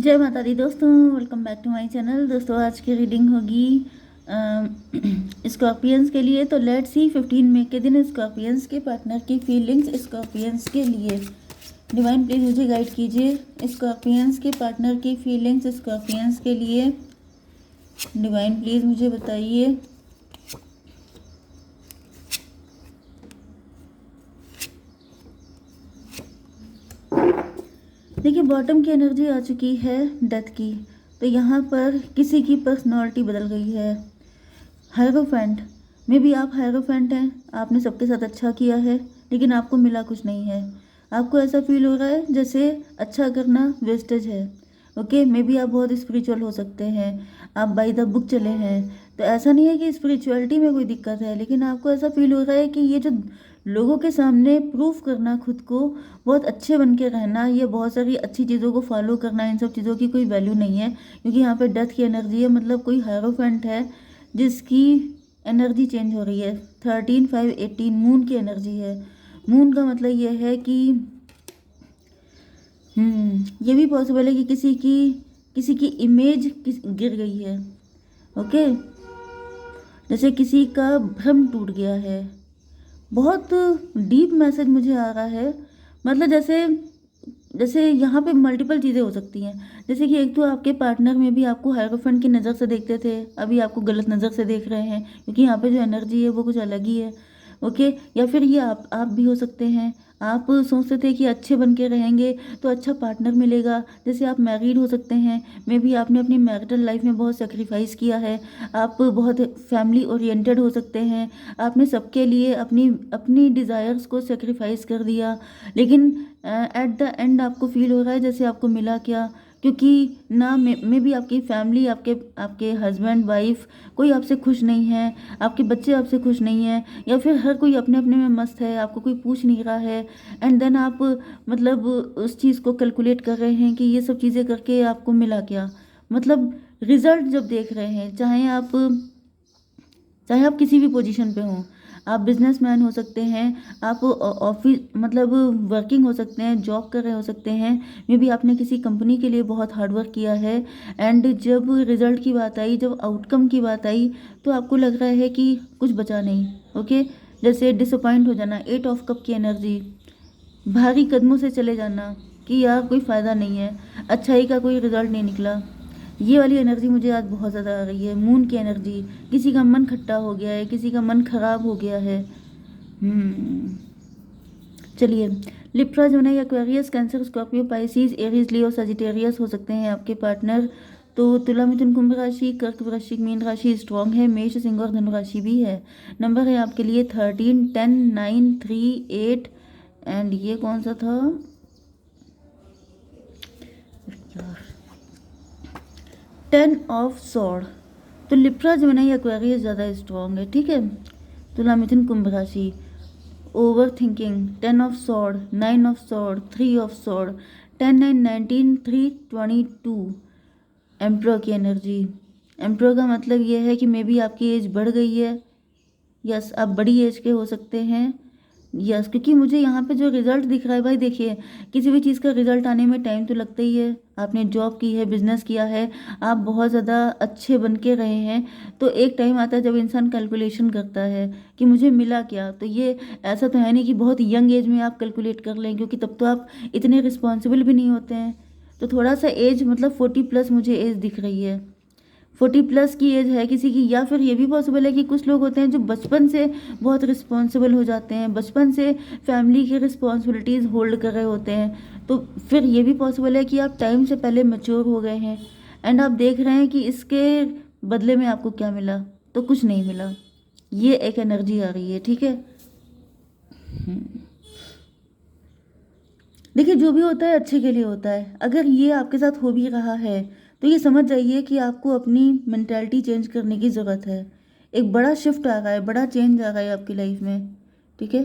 जय माता दी दोस्तों, welcome back to my channel. दोस्तों आज की रीडिंग होगी स्कॉर्पियंस के लिए। तो लेट्स सी 15 मई के दिन स्कॉर्पियंस के पार्टनर की फीलिंग्स स्कॉर्पियंस के लिए। डिवाइन प्लीज मुझे गाइड कीजिए स्कॉर्पियंस के पार्टनर की फीलिंग्स स्कॉर्पियंस के लिए। डिवाइन प्लीज मुझे बताइए। देखिए बॉटम की एनर्जी आ चुकी है डेथ की। तो यहाँ पर किसी की पर्सनालिटी बदल गई है। हायरोफेंट, मे बी आप हायरोफेंट हैं, आपने सबके साथ अच्छा किया है लेकिन आपको मिला कुछ नहीं है। आपको ऐसा फील हो रहा है जैसे अच्छा करना वेस्टेज है। ओके, मे बी आप बहुत स्पिरिचुअल हो सकते हैं, आप बाय द बुक चले हैं। तो ऐसा नहीं है कि स्पिरिचुअलिटी में कोई दिक्कत है, लेकिन आपको ऐसा फील हो रहा है कि ये जो लोगों के सामने प्रूफ करना खुद को, बहुत अच्छे बन के रहना, ये बहुत सारी अच्छी चीज़ों को फॉलो करना, इन सब चीज़ों की कोई वैल्यू नहीं है। क्योंकि यहाँ पे डेथ की एनर्जी है, मतलब कोई हायरोफेंट है जिसकी एनर्जी चेंज हो रही है। 13/5/18 मून की एनर्जी है। मून का मतलब ये है कि ये भी पॉसिबल है कि किसी की इमेज गिर गई है। ओके, जैसे किसी का भ्रम टूट गया है। बहुत डीप मैसेज मुझे आ रहा है। मतलब जैसे जैसे यहाँ पे मल्टीपल चीज़ें हो सकती हैं। जैसे कि एक तो आपके पार्टनर में भी आपको हायरोफेंट की नज़र से देखते थे, अभी आपको गलत नज़र से देख रहे हैं, क्योंकि यहाँ पे जो एनर्जी है वो कुछ अलग ही है। ओके, या फिर ये आप भी हो सकते हैं। आप सोचते थे कि अच्छे बन के रहेंगे तो अच्छा पार्टनर मिलेगा। जैसे आप मैरिड हो सकते हैं, मे भी आपने अपनी मैरिटल लाइफ में बहुत सेक्रीफाइस किया है। आप बहुत फैमिली ओरिएंटेड हो सकते हैं, आपने सबके लिए अपनी अपनी डिज़ायर्स को सेक्रीफाइस कर दिया। लेकिन एट द एंड आपको फील हो रहा है जैसे आपको मिला क्या। क्योंकि ना में भी आपकी फैमिली, आपके आपके हस्बैंड वाइफ कोई आपसे खुश नहीं है, आपके बच्चे आपसे खुश नहीं है, या फिर हर कोई अपने अपने में मस्त है, आपको कोई पूछ नहीं रहा है। एंड देन आप मतलब उस चीज़ को कैलकुलेट कर रहे हैं कि ये सब चीज़ें करके आपको मिला क्या। मतलब रिजल्ट जब देख रहे हैं, चाहे आप किसी भी पोजीशन पे हों, आप बिजनेसमैन हो सकते हैं, आप ऑफिस मतलब वर्किंग हो सकते हैं, जॉब कर रहे हो सकते हैं, मे बी आपने किसी कंपनी के लिए बहुत हार्ड वर्क किया है। एंड जब रिजल्ट की बात आई, जब आउटकम की बात आई, तो आपको लग रहा है कि कुछ बचा नहीं। ओके, जैसे डिसअपॉइंट हो जाना, 8 ऑफ कप की एनर्जी, भारी कदमों से चले जाना कि यार कोई फ़ायदा नहीं है, अच्छाई का कोई रिजल्ट नहीं निकला। ये वाली एनर्जी मुझे आज बहुत ज़्यादा आ रही है। मून की एनर्जी, किसी का मन खट्टा हो गया है, किसी का मन खराब हो गया है। चलिए, लिब्रा, जमुना, Aquarius, Cancer, Scorpio, Pisces, Aries, Leo, Sagittarius हो सकते हैं आपके पार्टनर। तो तुला, मिथुन, कुंभ राशि, कर्क, वृश्चिक, मीन राशि स्ट्रॉन्ग है। मेष, सिंह और धनु राशि भी है। नंबर है आपके लिए 13, 10, 9, 3, 8 एंड ये कौन सा था यार, 10 ऑफ सॉर्ड। तो लिब्रा, जमुना, एक्वेरियस ज़्यादा स्ट्रॉन्ग है, ठीक है। तुला, मिथुन, कुंभ राशि, over thinking, 10 of sword, 9 of sword, 3 of sword, 10, 9, 19, 3, 22। Emperor की एनर्जी, एम्प्रो का मतलब ये है कि मे बी आपकी एज बढ़ गई है। यस, आप बड़ी एज के हो सकते हैं। यस, क्योंकि मुझे यहाँ पे जो रिजल्ट दिख रहा है, भाई देखिए, किसी भी चीज़ का रिजल्ट आने में टाइम तो लगता ही है। आपने जॉब की है, बिजनेस किया है, आप बहुत ज़्यादा अच्छे बन के रहे हैं, तो एक टाइम आता है जब इंसान कैलकुलेशन करता है कि मुझे मिला क्या। तो ये ऐसा तो है नहीं कि बहुत यंग एज में आप कैलकुलेट कर लें, क्योंकि तब तो आप इतने रिस्पॉन्सिबल भी नहीं होते हैं। तो थोड़ा सा एज, मतलब 40+ मुझे एज दिख रही है। 40+ की एज है किसी की, या फिर ये भी पॉसिबल है कि कुछ लोग होते हैं जो बचपन से बहुत रिस्पॉन्सिबल हो जाते हैं, बचपन से फैमिली की रिस्पॉन्सिबिलिटीज़ होल्ड कर रहे होते हैं। तो फिर ये भी पॉसिबल है कि आप टाइम से पहले मैच्योर हो गए हैं एंड आप देख रहे हैं कि इसके बदले में आपको क्या मिला। तो कुछ नहीं मिला, ये एक एनर्जी आ रही है, ठीक है। देखिए, जो भी होता है अच्छे के लिए होता है। अगर ये आपके साथ हो भी रहा है तो ये समझ जाइए कि आपको अपनी मेंटालिटी चेंज करने की ज़रूरत है। एक बड़ा शिफ्ट आ रहा है, बड़ा चेंज आ रहा है आपकी लाइफ में, ठीक है।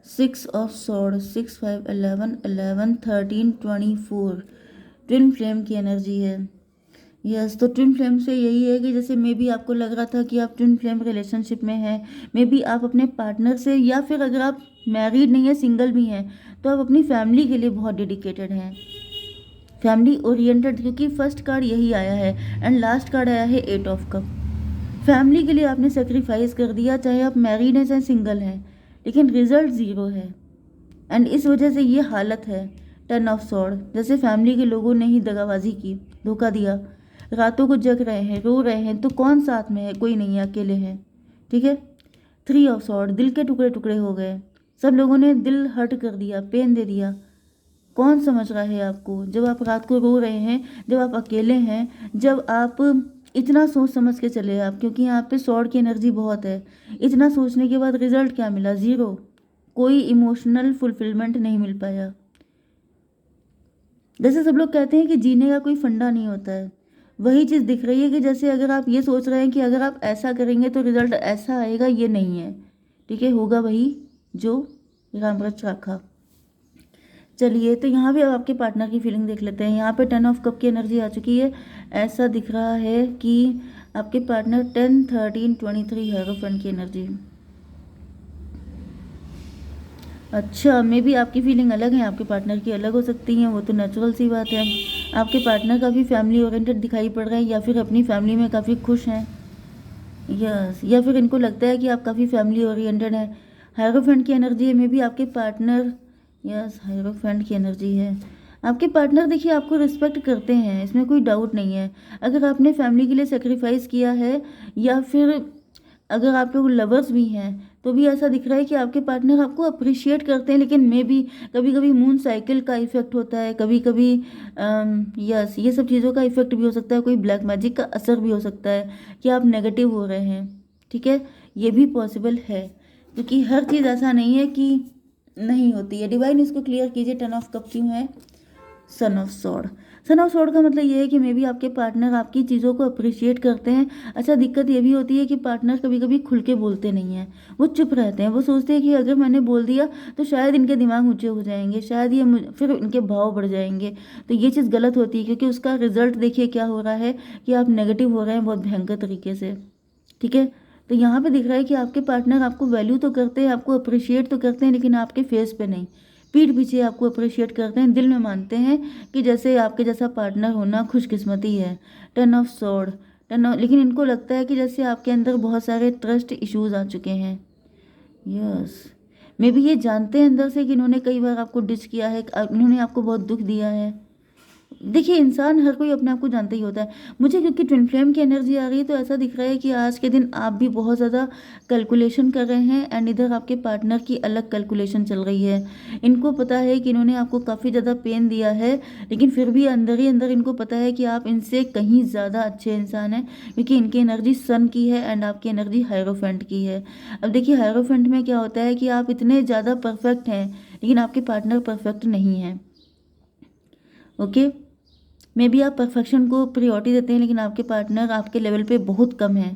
6 ऑफ सॉर्ड, 6, 5, 11, 11, 13, 24 ट्विन फ्लेम की एनर्जी है। यस, तो ट्विन फ्लेम से यही है कि जैसे मे बी आपको लग रहा था कि आप ट्विन फ्लेम रिलेशनशिप में हैं, मे बी आप अपने पार्टनर से, या फिर अगर आप मैरिड नहीं है, सिंगल भी हैं, तो आप अपनी फैमिली के लिए बहुत डेडिकेटेड हैं। फैमिली ओरिएंटेड, क्योंकि फर्स्ट कार्ड यही आया है एंड लास्ट कार्ड आया है 8 ऑफ कप। फैमिली के लिए आपने सेक्रीफाइस कर दिया, चाहे आप मैरिड हैं चाहे सिंगल हैं, लेकिन रिजल्ट ज़ीरो है एंड इस वजह से ये हालत है। 10 ऑफ सॉर्ड, जैसे फैमिली के लोगों ने ही दगाबाजी की, धोखा दिया, रातों को जग रहे हैं, रो रहे हैं, तो कौन साथ में है? कोई नहीं है, अकेले हैं, ठीक है। 3 ऑफ सॉर्ड, दिल के टुकड़े टुकड़े हो गए, सब लोगों ने दिल हर्ट कर दिया, पेन दे दिया। कौन समझ रहा है आपको? जब आप रात को रो रहे हैं, जब आप अकेले हैं, जब आप इतना सोच समझ के चले आप, क्योंकि यहाँ पे सॉर्ड की एनर्जी बहुत है, इतना सोचने के बाद रिजल्ट क्या मिला? ज़ीरो। कोई इमोशनल फुलफिलमेंट नहीं मिल पाया। जैसे सब लोग कहते हैं कि जीने का कोई फंडा नहीं होता है, वही चीज़ दिख रही है कि जैसे अगर आप ये सोच रहे हैं कि अगर आप ऐसा करेंगे तो रिजल्ट ऐसा आएगा, ये नहीं है, ठीक है। होगा वही जो रामरच रखा। चलिए, तो यहाँ भी अब आपके पार्टनर की फीलिंग देख लेते हैं। यहाँ पे 10 ऑफ कप की एनर्जी आ चुकी है। ऐसा दिख रहा है कि आपके पार्टनर 10, 13, 23 हेरोफेंट की एनर्जी। अच्छा, मे भी आपकी फीलिंग अलग है, आपके पार्टनर की अलग हो सकती है, वो तो नेचुरल सी बात है। आपके पार्टनर काफ़ी फैमिली ओरिएंटेड दिखाई पड़ रहे हैं, या फिर अपनी फैमिली में काफ़ी खुश हैं, यस, या फिर इनको लगता है कि आप काफ़ी फैमिली ओरिएंटेड हैं। हायरोफेंट की एनर्जी है, मे भी आपके पार्टनर, यस, हायरोफेंट की एनर्जी है। आपके पार्टनर देखिए आपको रिस्पेक्ट करते हैं, इसमें कोई डाउट नहीं है। अगर आपने फैमिली के लिए सेक्रीफाइस किया है, या फिर अगर आप लोग लवर्स भी हैं, तो भी ऐसा दिख रहा है कि आपके पार्टनर आपको अप्रिशिएट करते हैं। लेकिन मे बी कभी कभी मून साइकिल का इफेक्ट होता है, कभी कभी यस, ये सब चीज़ों का इफेक्ट भी हो सकता है, कोई ब्लैक मैजिक का असर भी हो सकता है कि आप नेगेटिव हो रहे हैं, ठीक है। ये भी पॉसिबल है, क्योंकि हर चीज़ ऐसा नहीं है कि नहीं होती है। डिवाइन इसको क्लियर कीजिए, 10 ऑफ कप क्यों है son of sword. Son of sword का मतलब ये है कि मे बी आपके पार्टनर आपकी चीज़ों को अप्रिशिएट करते हैं। अच्छा, दिक्कत ये भी होती है कि पार्टनर कभी कभी खुल के बोलते नहीं हैं, वो चुप रहते हैं। वो सोचते हैं कि अगर मैंने बोल दिया तो शायद इनके दिमाग ऊंचे हो जाएंगे, शायद ये फिर इनके भाव बढ़ जाएंगे। तो ये चीज़ गलत होती है, क्योंकि उसका रिजल्ट देखिए क्या हो रहा है कि आप नेगेटिव हो रहे हैं बहुत भयंकर तरीके से, ठीक है। तो यहाँ पे दिख रहा है कि आपके पार्टनर आपको वैल्यू तो करते हैं, आपको अप्रिशिएट तो करते हैं, लेकिन आपके फेस पे नहीं, पीठ पीछे आपको अप्रिशिएट करते हैं, दिल में मानते हैं कि जैसे आपके जैसा पार्टनर होना खुशकिस्मती है। 10 ऑफ सॉर्ड, लेकिन इनको लगता है कि जैसे आपके अंदर बहुत सारे ट्रस्ट इश्यूज आ चुके हैं, यस। मे बी ये जानते हैं अंदर से कि इन्होंने कई बार आपको डिच किया है, इन्होंने आपको बहुत दुख दिया है। देखिए, इंसान हर कोई अपने आप को जानता ही होता है। मुझे क्योंकि ट्विन फ्लेम की एनर्जी आ रही है, तो ऐसा दिख रहा है कि आज के दिन आप भी बहुत ज़्यादा कैलकुलेशन कर रहे हैं, एंड इधर आपके पार्टनर की अलग कैलकुलेशन चल रही है। इनको पता है कि इन्होंने आपको काफ़ी ज़्यादा पेन दिया है, लेकिन फिर भी अंदर ही अंदर इनको पता है कि आप इनसे कहीं ज़्यादा अच्छे इंसान हैं, क्योंकि इनकी एनर्जी सन की है एंड आपकी एनर्जी हायरोफेंट की है। अब देखिए, हायरोफेंट में क्या होता है कि आप इतने ज़्यादा परफेक्ट हैं, लेकिन आपके पार्टनर परफेक्ट नहीं है, ओके। मे बी आप परफेक्शन को प्रायोरिटी देते हैं, लेकिन आपके पार्टनर आपके लेवल पे बहुत कम है,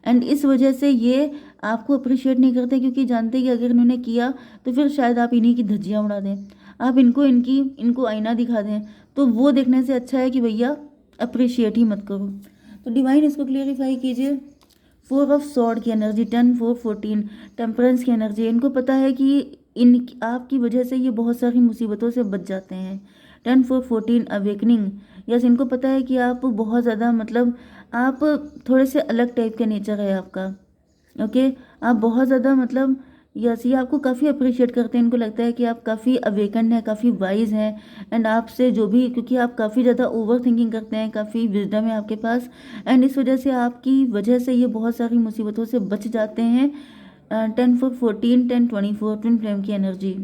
एंड इस वजह से ये आपको अप्रिशिएट नहीं करते, क्योंकि जानते हैं कि अगर इन्होंने किया तो फिर शायद आप इन्हीं की धज्जियाँ उड़ा दें, आप इनको आईना दिखा दें। तो वो देखने से अच्छा है कि भैया अप्रिशिएट ही मत करो। तो डिवाइन इसको क्लियरिफाई कीजिए। 4 ऑफ सॉर्ड की एनर्जी, 10, 4, 14 टेम्परेंस की एनर्जी। इनको पता है कि इन आपकी वजह से ये बहुत सारी मुसीबतों से बच जाते हैं। 10, 4, 14 अवेकनिंग, यस। इनको पता है कि आप बहुत ज़्यादा, मतलब आप थोड़े से अलग टाइप के नेचर है आपका, ओके। आप बहुत ज़्यादा, मतलब यस, ये आपको काफ़ी अप्रिशिएट करते हैं। इनको लगता है कि आप काफ़ी अवेकन्ड हैं, काफ़ी वाइज हैं, एंड आपसे जो भी, क्योंकि आप काफ़ी ज़्यादा ओवर थिंकिंग करते हैं, काफ़ी विजडम है आपके पास, एंड इस वजह से आपकी वजह से ये बहुत सारी मुसीबतों से बच जाते हैं। 10, 4, 14, 10, 24 ट्विन फ्लेम की एनर्जी।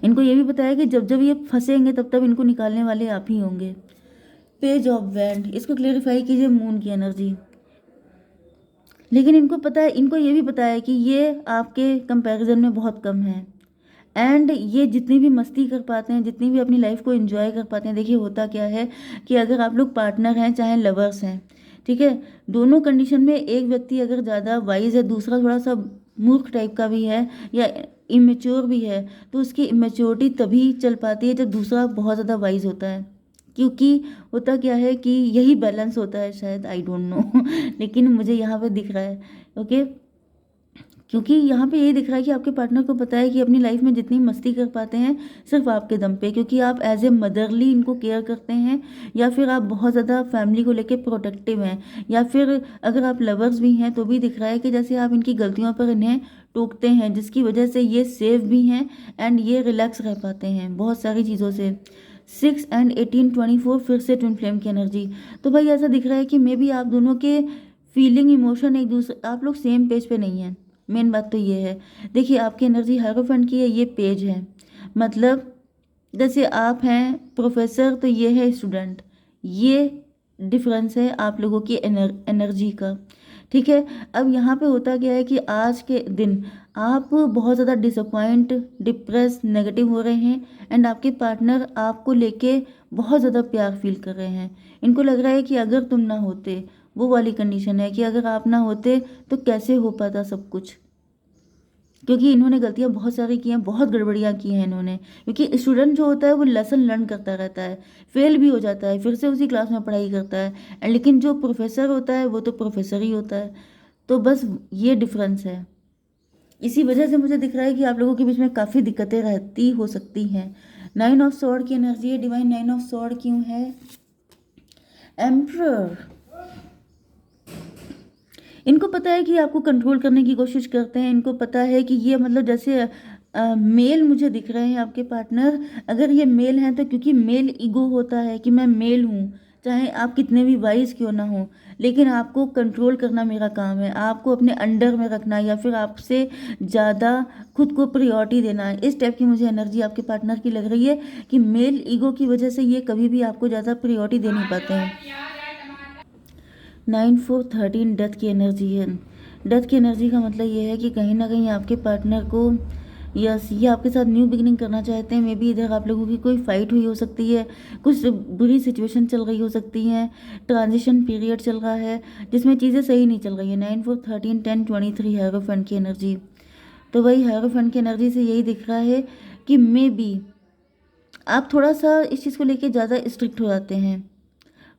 इनको ये भी पता है कि जब जब ये फंसेंगे तब तब इनको निकालने वाले आप ही होंगे। पेज ऑफ वैंड, इसको क्लेरिफाई कीजिए, मून की एनर्जी। लेकिन इनको पता है, इनको ये भी पता है कि ये आपके कंपैरिजन में बहुत कम है, एंड ये जितनी भी मस्ती कर पाते हैं, जितनी भी अपनी लाइफ को एंजॉय कर पाते हैं। देखिए, होता क्या है कि अगर आप लोग पार्टनर हैं चाहे लवर्स हैं, ठीक है, दोनों कंडीशन में एक व्यक्ति अगर ज़्यादा वाइज है, दूसरा थोड़ा सा मूर्ख टाइप का भी है या इमेच्योर भी है, तो उसकी इमेच्योरिटी तभी चल पाती है जब दूसरा बहुत ज़्यादा वाइज होता है। क्योंकि होता क्या है कि यही बैलेंस होता है शायद, आई डोंट नो लेकिन मुझे यहाँ पे दिख रहा है, ओके। क्योंकि यहाँ पे ये दिख रहा है कि आपके पार्टनर को पता है कि अपनी लाइफ में जितनी मस्ती कर पाते हैं सिर्फ आपके दम पे, क्योंकि आप एज ए मदरली इनको केयर करते हैं, या फिर आप बहुत ज़्यादा फैमिली को लेके प्रोटेक्टिव हैं, या फिर अगर आप लवर्स भी हैं तो भी दिख रहा है कि जैसे आप इनकी गलतियों पर इन्हें टोकते हैं, जिसकी वजह से ये सेफ भी हैं एंड ये रिलैक्स रह पाते हैं बहुत सारी चीज़ों से। 6 एंड 18-24 फिर से ट्विन फ्लेम की एनर्जी। तो भाई ऐसा दिख रहा है कि मे बी आप दोनों के फीलिंग इमोशन एक दूसरे, आप लोग सेम पेज पे नहीं हैं। मेन बात तो ये है। देखिए आपकी एनर्जी हायरोफेंट की है, ये पेज है, मतलब जैसे आप हैं प्रोफेसर तो ये है स्टूडेंट, ये डिफरेंस है आप लोगों की एनर्जी का। ठीक है, अब यहाँ पे होता क्या है कि आज के दिन आप बहुत ज़्यादा डिसअपॉइंट, डिप्रेस, नेगेटिव हो रहे हैं एंड आपके पार्टनर आपको लेके बहुत ज़्यादा प्यार फील कर रहे हैं। इनको लग रहा है कि अगर तुम ना होते, वो वाली कंडीशन है कि अगर आप ना होते तो कैसे हो पाता सब कुछ, क्योंकि इन्होंने गलतियां बहुत सारी की हैं, बहुत गड़बड़ियां की हैं इन्होंने। क्योंकि स्टूडेंट जो होता है वो लेसन लर्न करता रहता है, फेल भी हो जाता है, फिर से उसी क्लास में पढ़ाई करता है, लेकिन जो प्रोफेसर होता है वो तो प्रोफेसर ही होता है। तो बस ये डिफरेंस है। इसी वजह से मुझे दिख रहा है कि आप लोगों के बीच में काफ़ी दिक्कतें रहती हो सकती हैं। 9 ऑफ स्वॉर्ड की एनर्जी है। डिवाइन 9 ऑफ स्वॉर्ड क्यों है? एम्परर। इनको पता है कि आपको कंट्रोल करने की कोशिश करते हैं। इनको पता है कि ये मतलब जैसे मेल मुझे दिख रहे हैं आपके पार्टनर, अगर ये मेल हैं तो क्योंकि मेल ईगो होता है कि मैं मेल हूँ, चाहे आप कितने भी वाइज क्यों ना हो, लेकिन आपको कंट्रोल करना मेरा काम है, आपको अपने अंडर में रखना या फिर आपसे ज़्यादा खुद को प्रायोरिटी देना है। इस टाइप की मुझे एनर्जी आपके पार्टनर की लग रही है कि मेल ईगो की वजह से ये कभी भी आपको ज़्यादा प्रायोरिटी दे नहीं पाते हैं। 9-4-13 डेथ की एनर्जी है। डेथ की एनर्जी का मतलब ये है कि कहीं ना कहीं आपके पार्टनर को यस ये आपके साथ न्यू बिगिनिंग करना चाहते हैं। मे बी इधर आप लोगों की कोई फाइट हुई हो सकती है, कुछ बुरी सिचुएशन चल रही हो सकती है, ट्रांजिशन पीरियड चल रहा है जिसमें चीज़ें सही नहीं चल रही है। 9-4-13-10-23 हायरोफेंट की एनर्जी। तो वही हायरोफेंट की एनर्जी से यही दिख रहा है कि मे बी आप थोड़ा सा इस चीज़ को लेके ज़्यादा स्ट्रिक्ट हो जाते हैं।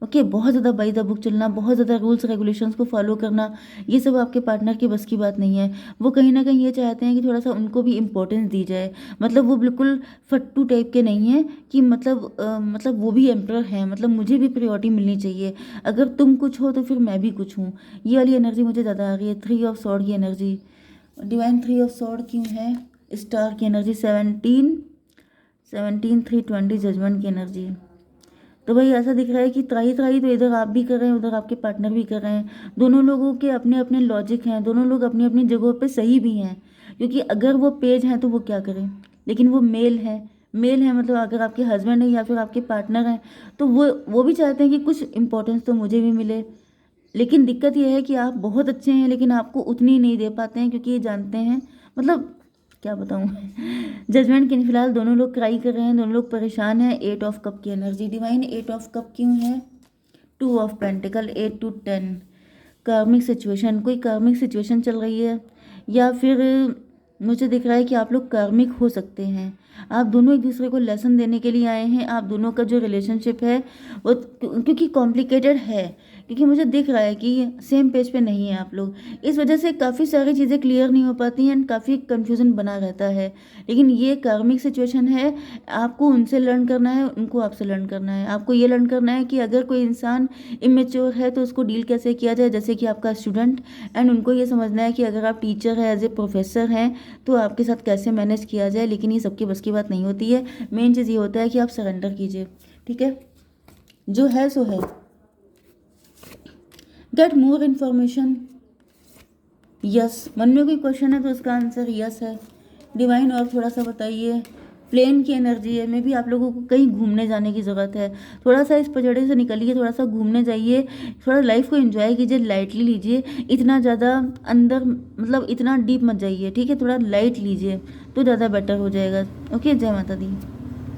ओके, बहुत ज़्यादा बाई द बुक चलना, बहुत ज़्यादा रूल्स रेगुलेशंस को फॉलो करना, ये सब आपके पार्टनर के बस की बात नहीं है। वो कहीं ना कहीं ये चाहते हैं कि थोड़ा सा उनको भी इम्पोर्टेंस दी जाए। मतलब वो बिल्कुल फट्टू टाइप के नहीं हैं कि मतलब वो भी एम्प्रर हैं, मतलब मुझे भी प्रायोरिटी मिलनी चाहिए, अगर तुम कुछ हो तो फिर मैं भी कुछ हूँ। ये वाली एनर्जी मुझे ज़्यादा आ रही है। 3 ऑफ सॉर्ड की एनर्जी। डिवाइन 3 ऑफ सॉर्ड क्यों है? स्टार की एनर्जी। 17-3-20 जजमेंट की एनर्जी। तो भाई ऐसा दिख रहा है कि त्राही त्राही तो इधर आप भी कर रहे हैं, उधर आपके पार्टनर भी कर रहे हैं। दोनों लोगों के अपने अपने लॉजिक हैं, दोनों लोग अपनी अपनी जगहों पे सही भी हैं। क्योंकि अगर वो पेज हैं तो वो क्या करें, लेकिन वो मेल है। मेल है मतलब अगर आपके हस्बैंड है या फिर आपके पार्टनर हैं तो वो भी चाहते हैं कि कुछ इंपॉर्टेंस तो मुझे भी मिले। लेकिन दिक्कत यह है कि आप बहुत अच्छे हैं लेकिन आपको उतनी नहीं दे पाते हैं, क्योंकि ये जानते हैं, मतलब क्या बताऊँ। जजमेंट के फिलहाल दोनों लोग क्राई कर रहे हैं, दोनों लोग परेशान हैं। 8 ऑफ कप की एनर्जी। डिवाइन 8 ऑफ कप क्यों है? 2 ऑफ पेंटिकल। 8-10 कार्मिक सिचुएशन। कोई कार्मिक सिचुएशन चल रही है या फिर मुझे दिख रहा है कि आप लोग कार्मिक हो सकते हैं। आप दोनों एक दूसरे को लेसन देने के लिए आए हैं। आप दोनों का जो रिलेशनशिप है वो क्योंकि कॉम्प्लिकेटेड है, क्योंकि मुझे दिख रहा है कि सेम पेज पे नहीं है आप लोग, इस वजह से काफ़ी सारी चीज़ें क्लियर नहीं हो पाती हैं, काफ़ी कन्फ्यूज़न बना रहता है। लेकिन ये कार्मिक सिचुएशन है, आपको उनसे लर्न करना है, उनको आपसे लर्न करना है। आपको ये लर्न करना है कि अगर कोई इंसान इमेच्योर है तो उसको डील कैसे किया जाए, जैसे कि आपका स्टूडेंट, एंड उनको ये समझना है कि अगर आप टीचर हैं, एज ए प्रोफेसर हैं, तो आपके साथ कैसे मैनेज किया जाए। लेकिन ये सबकी बस की बात नहीं होती है। मेन चीज़ ये होता है कि आप सरेंडर कीजिए, ठीक है, जो है सो है। Get more information. यस, मन में कोई क्वेश्चन है तो उसका आंसर यस है। डिवाइन और थोड़ा सा बताइए। प्लेन की एनर्जी है। मे भी आप लोगों को कहीं घूमने जाने की ज़रूरत है। थोड़ा सा इस पजड़े से निकलिए, थोड़ा सा घूमने जाइए, थोड़ा लाइफ को एंजॉय कीजिए, लाइटली लीजिए। इतना ज़्यादा अंदर मतलब इतना डीप मत जाइए, ठीक है, थोड़ा लाइट लीजिए तो ज़्यादा बेटर हो जाएगा। ओके, जय माता दी।